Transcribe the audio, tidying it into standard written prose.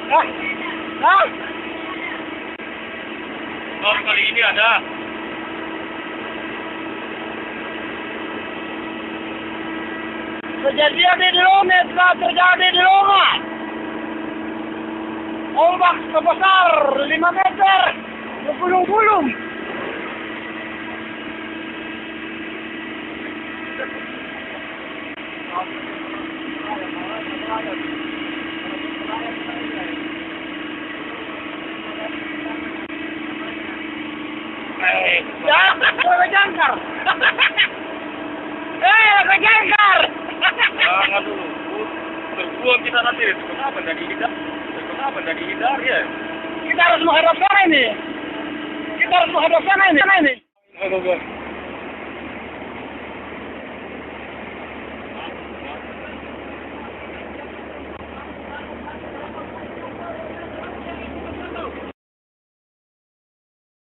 Hah? Hah? Oh, kali ini ada. Kejadian di Lumit telah terjadi di rumah. Ombak sebesar 5 meter bergulung-gulung. Ya, kejangkar. Kejangkar. Jangan dulu. Berbuang kita nanti. Kenapa tidak dihindar ya? Kita harus menghadap sana ini. Kita harus menghadap sana ini. Go.